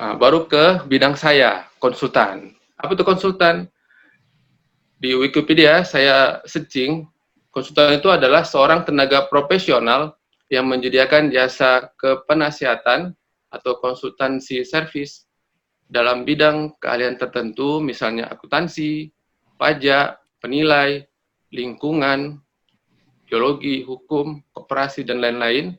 Baru ke bidang saya, konsultan. Apa itu konsultan? Di Wikipedia saya searching, konsultan itu adalah seorang tenaga profesional yang menyediakan jasa kepenasihatan atau konsultansi service dalam bidang keahlian tertentu, misalnya akuntansi, pajak, penilai, lingkungan, geologi, hukum, koperasi, dan lain-lain.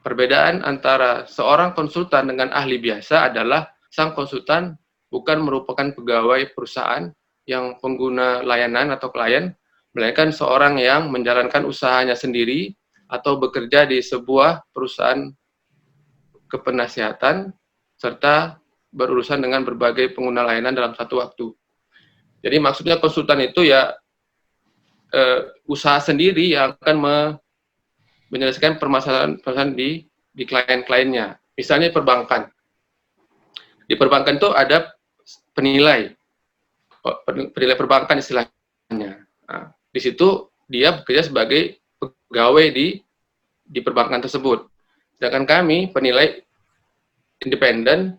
Perbedaan antara seorang konsultan dengan ahli biasa adalah sang konsultan bukan merupakan pegawai perusahaan yang pengguna layanan atau klien, melainkan seorang yang menjalankan usahanya sendiri atau bekerja di sebuah perusahaan kepenasihatan serta berurusan dengan berbagai pengguna layanan dalam satu waktu. Jadi maksudnya konsultan itu ya usaha sendiri yang akan menyelesaikan permasalahan di klien-kliennya. Misalnya perbankan. Di perbankan itu ada penilai perbankan istilahnya. Nah, di situ dia bekerja sebagai pegawai di perbankan tersebut. Sedangkan kami penilai independen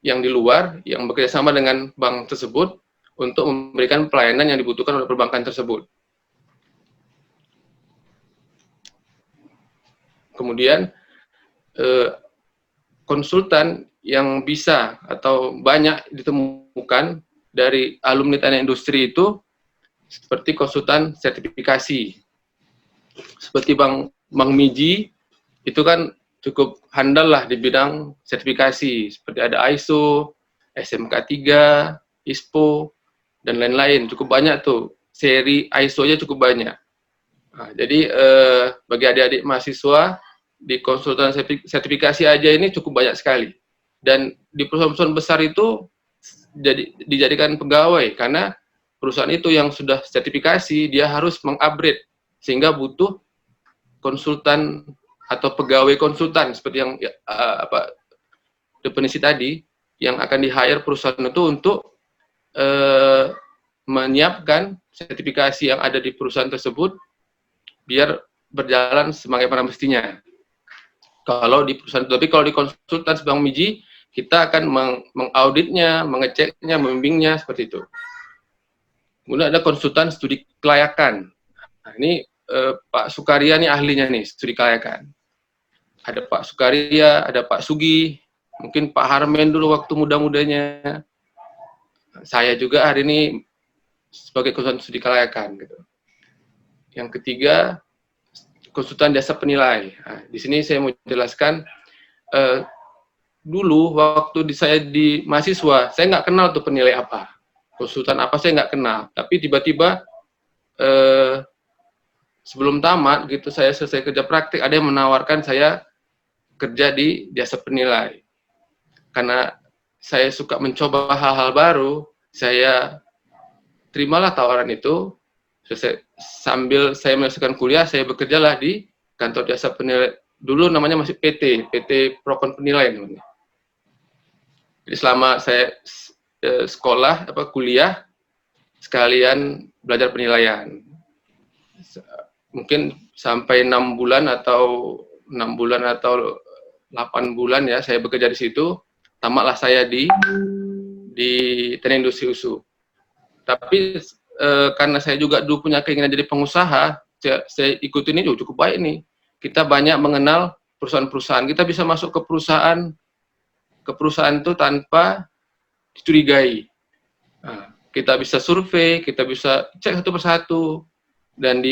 yang di luar yang bekerja sama dengan bank tersebut untuk memberikan pelayanan yang dibutuhkan oleh perbankan tersebut. Kemudian konsultan yang bisa atau banyak ditemukan dari alumni teknik industri itu seperti konsultan sertifikasi. Seperti Bang Miji itu kan cukup handal lah di bidang sertifikasi, seperti ada ISO, SMK 3, ISPO, dan lain-lain. Cukup banyak tuh, seri ISO-nya cukup banyak. Nah, jadi bagi adik-adik mahasiswa di konsultan sertifikasi aja ini cukup banyak sekali. Dan di perusahaan-perusahaan besar itu dijadikan pegawai karena perusahaan itu yang sudah sertifikasi dia harus mengupgrade sehingga butuh konsultan atau pegawai konsultan seperti yang definisi tadi yang akan di-hire perusahaan itu untuk menyiapkan sertifikasi yang ada di perusahaan tersebut biar berjalan sebagaimana mestinya. Kalau di perusahaan, tapi kalau di konsultan Bang Miji, kita akan mengauditnya, mengeceknya, membimbingnya seperti itu. Kemudian ada konsultan studi kelayakan. Nah, ini Pak Sukaria nih ahlinya nih studi kelayakan. Ada Pak Sukaria, ada Pak Sugi, mungkin Pak Harmen dulu waktu muda-mudanya. Saya juga hari ini sebagai konsultan studi kelayakan gitu. Yang ketiga, konsultan jasa penilai. Nah, di sini saya mau jelaskan, dulu waktu saya di mahasiswa, saya nggak kenal tuh penilai apa, konsultan apa saya nggak kenal. Tapi tiba-tiba sebelum tamat gitu, saya selesai kerja praktik, ada yang menawarkan saya kerja di jasa penilai. Karena saya suka mencoba hal-hal baru, saya terimalah tawaran itu. Sambil saya menyelesaikan kuliah, saya bekerjalah di kantor jasa penilai. Dulu namanya masih PT Procon Penilai namanya. Jadi selama saya kuliah, sekalian belajar penilaian. Mungkin sampai 6 bulan atau 8 bulan ya, saya bekerja di situ. Tamatlah saya di Teknik Industri USU. Tapi karena saya juga dulu punya keinginan jadi pengusaha, saya ikutin ini cukup baik nih. Kita banyak mengenal perusahaan-perusahaan. Kita bisa masuk ke perusahaan itu tanpa dicurigai. Nah, kita bisa survei, kita bisa cek satu persatu, dan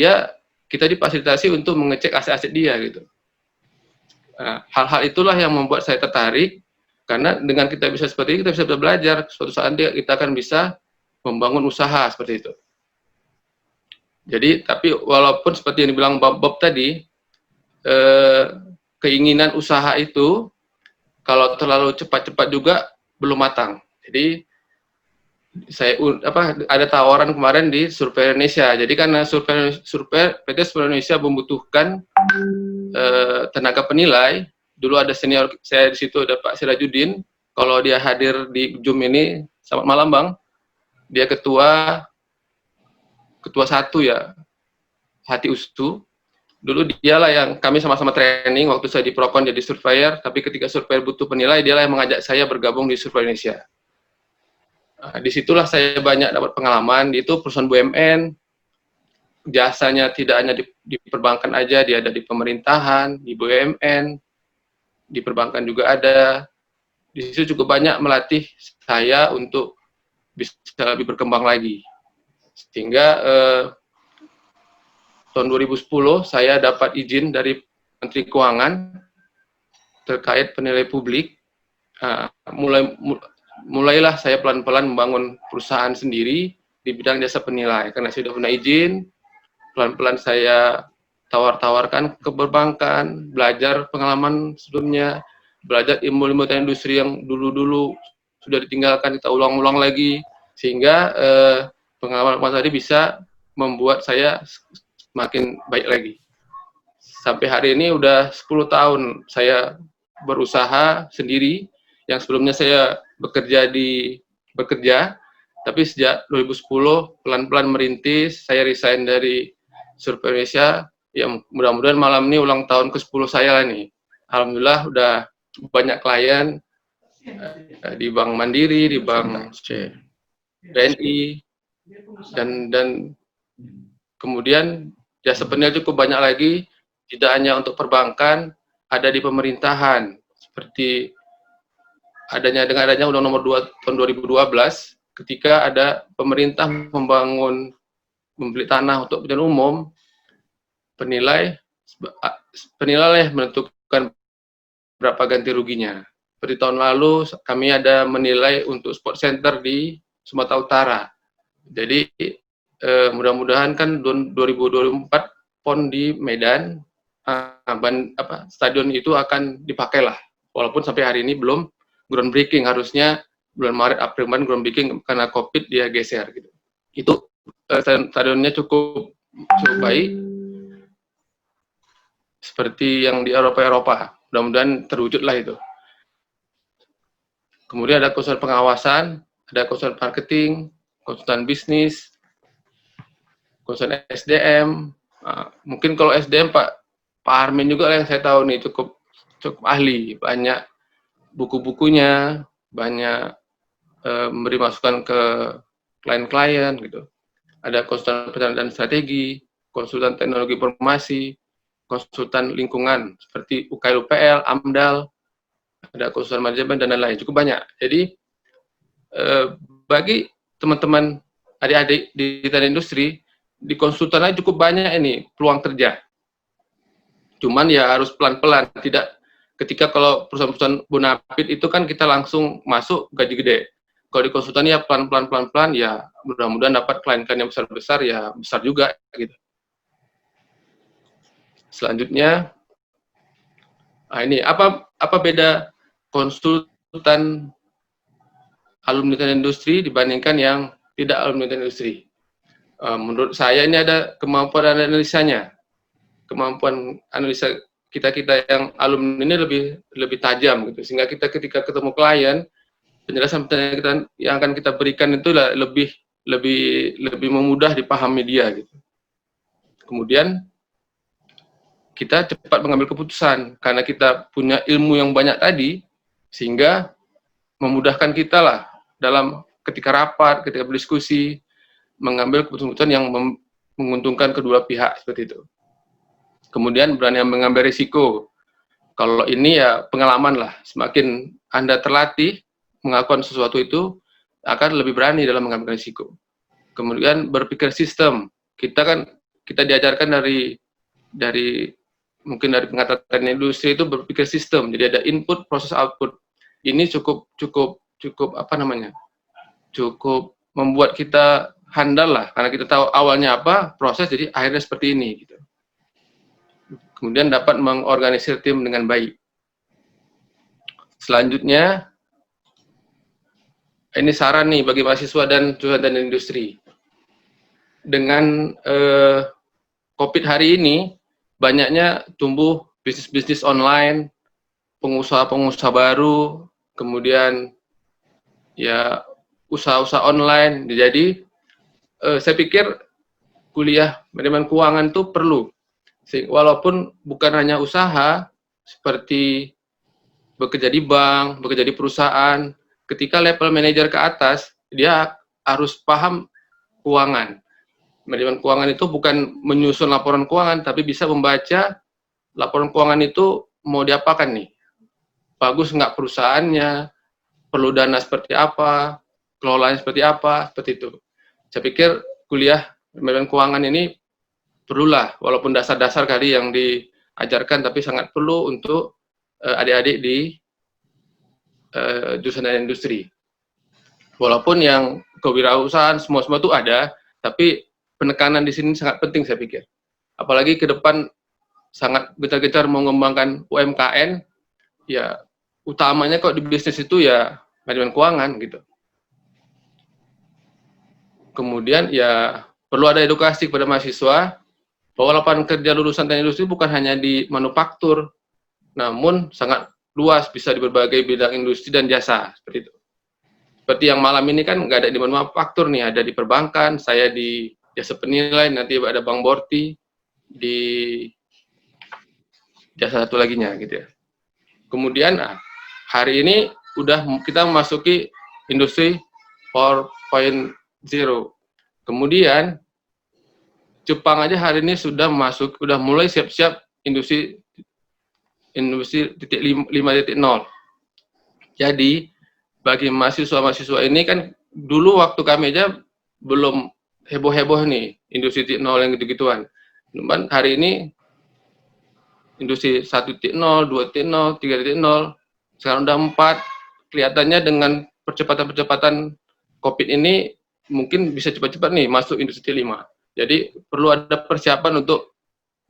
kita difasilitasi untuk mengecek aset-aset dia gitu. Nah, hal-hal itulah yang membuat saya tertarik, karena dengan kita bisa seperti ini, kita bisa belajar. Suatu saat kita akan bisa membangun usaha seperti itu. Jadi, tapi walaupun seperti yang dibilang Bob tadi, keinginan usaha itu kalau terlalu cepat-cepat juga belum matang. Jadi, ada tawaran kemarin di Survei Indonesia. Jadi karena PT Survei Indonesia membutuhkan tenaga penilai. Dulu ada senior saya di situ, ada Pak Sirajuddin. Kalau dia hadir di Zoom ini, selamat malam Bang. Dia ketua 1 ya, Hati USU. Dulu dialah yang kami sama-sama training waktu saya di Procon jadi surveyor, tapi ketika surveyor butuh penilai, dialah yang mengajak saya bergabung di Survey Indonesia. Nah, disitulah saya banyak dapat pengalaman. Itu perusahaan BUMN, jasanya tidak hanya di perbankan aja, dia ada di pemerintahan, di BUMN, di perbankan juga ada. Di situ cukup banyak melatih saya untuk bisa lebih berkembang lagi. Sehingga tahun 2010 saya dapat izin dari Menteri Keuangan terkait penilai publik. Mulailah saya pelan-pelan membangun perusahaan sendiri di bidang jasa penilai. Karena saya sudah punya izin, pelan-pelan saya tawar-tawarkan ke perbankan, belajar pengalaman sebelumnya, belajar ilmu-ilmu industri yang dulu-dulu sudah ditinggalkan, kita ulang-ulang lagi, sehingga pengalaman tadi bisa membuat saya semakin baik lagi. Sampai hari ini udah 10 tahun saya berusaha sendiri, yang sebelumnya saya bekerja, tapi sejak 2010 pelan-pelan merintis, saya resign dari Survey Indonesia, yang mudah-mudahan malam ini ulang tahun ke-10 saya lah nih. Alhamdulillah udah banyak klien di Bank Mandiri, di Bank BNI, dan kemudian jasa penilai cukup banyak lagi, tidak hanya untuk perbankan, ada di pemerintahan, seperti dengan adanya Undang Nomor 2 tahun 2012, ketika ada pemerintah membeli tanah untuk kepentingan umum, penilai menentukan berapa ganti ruginya. Seperti tahun lalu kami ada menilai untuk sport center di Sumatera Utara. Jadi mudah-mudahan kan 2024 PON di Medan, stadion itu akan dipakai lah. Walaupun sampai hari ini belum groundbreaking, harusnya bulan Maret April groundbreaking, karena COVID dia geser gitu. Itu stadionnya cukup baik, seperti yang di Eropa. Mudah-mudahan terwujud lah itu. Kemudian ada konsultan pengawasan, ada konsultan marketing, konsultan bisnis, konsultan SDM. Mungkin kalau SDM Pak Armin juga yang saya tahu nih cukup ahli, banyak buku-bukunya, banyak memberi masukan ke klien-klien gitu. Ada konsultan perencanaan strategi, konsultan teknologi informasi, konsultan lingkungan seperti UKL-UPL, AMDAL, ada konsultan manajemen dan lain-lain, cukup banyak. Jadi bagi teman-teman adik-adik di teknik industri, di konsultan aja cukup banyak ini peluang kerja. Cuman ya harus pelan-pelan, tidak ketika kalau perusahaan-perusahaan bonafit itu kan kita langsung masuk gaji gede. Kalau di konsultan ya pelan-pelan ya mudah-mudahan dapat klien-klien yang besar-besar, ya besar juga gitu. Selanjutnya, ini apa beda konsultan alumni teknik industri dibandingkan yang tidak alumni teknik industri? Menurut saya ini ada kemampuan analisanya, kemampuan analisa kita yang alumni ini lebih tajam gitu, sehingga kita ketika ketemu klien, penjelasan yang akan kita berikan itu lebih memudah dipahami dia gitu. Kemudian kita cepat mengambil keputusan karena kita punya ilmu yang banyak tadi, sehingga memudahkan kita lah dalam ketika rapat, ketika berdiskusi, mengambil keputusan yang menguntungkan kedua pihak seperti itu. Kemudian berani mengambil risiko. Kalau ini ya pengalaman lah, semakin Anda terlatih melakukan sesuatu itu akan lebih berani dalam mengambil risiko. Kemudian berpikir sistem. Kita diajarkan dari mungkin dari pengetahuan industri itu berpikir sistem. Jadi ada input, proses, output. Ini cukup cukup membuat kita handal lah, karena kita tahu awalnya apa, proses, jadi akhirnya seperti ini gitu. Kemudian dapat mengorganisir tim dengan baik. Selanjutnya, ini saran nih bagi mahasiswa dan jurusan industri. Dengan COVID hari ini, banyaknya tumbuh bisnis-bisnis online, pengusaha-pengusaha baru, kemudian ya usaha-usaha online. Jadi saya pikir kuliah manajemen keuangan itu perlu. Walaupun bukan hanya usaha seperti bekerja di bank, bekerja di perusahaan, ketika level manajer ke atas, dia harus paham keuangan. Manajemen keuangan itu bukan menyusun laporan keuangan, tapi bisa membaca laporan keuangan itu mau diapakan nih. Bagus nggak perusahaannya, perlu dana seperti apa, kelolanya seperti apa, seperti itu. Saya pikir kuliah manajemen keuangan ini perlulah, walaupun dasar-dasar kali yang diajarkan, tapi sangat perlu untuk adik-adik di jurusan industri. Walaupun yang kewirausahaan semua itu ada, tapi penekanan di sini sangat penting saya pikir. Apalagi ke depan sangat gencar-gencar mengembangkan UMKM, ya utamanya kok di bisnis itu ya manajemen keuangan gitu. Kemudian ya perlu ada edukasi kepada mahasiswa bahwa lapangan kerja lulusan teknik industri bukan hanya di manufaktur, namun sangat luas, bisa di berbagai bidang industri dan jasa, seperti itu. Seperti yang malam ini kan nggak ada di manufaktur nih, ada di perbankan, saya di jasa penilai, nanti ada Bang Borti di jasa satu laginya gitu ya. Kemudian hari ini udah kita memasuki industri 4.0. Kemudian Jepang aja hari ini sudah mulai siap-siap industri 5.0. Jadi bagi mahasiswa-mahasiswa ini kan dulu waktu kami aja belum heboh-heboh nih industri 0 yang gitu-gituan. Cuman hari ini industri 1.0, 2.0, 3.0, sekarang udah 4. Kelihatannya dengan percepatan-percepatan COVID ini mungkin bisa cepat-cepat nih masuk industri 5. Jadi perlu ada persiapan untuk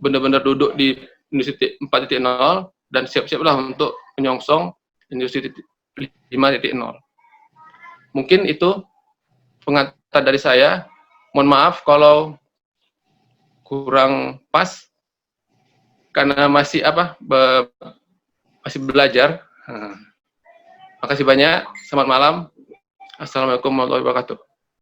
benar-benar duduk di industri 4.0 dan siap-siaplah untuk menyongsong industri 5.0. Mungkin itu pengantar dari saya. Mohon maaf kalau kurang pas karena masih masih belajar. Makasih banyak. Selamat malam. Assalamualaikum warahmatullahi wabarakatuh.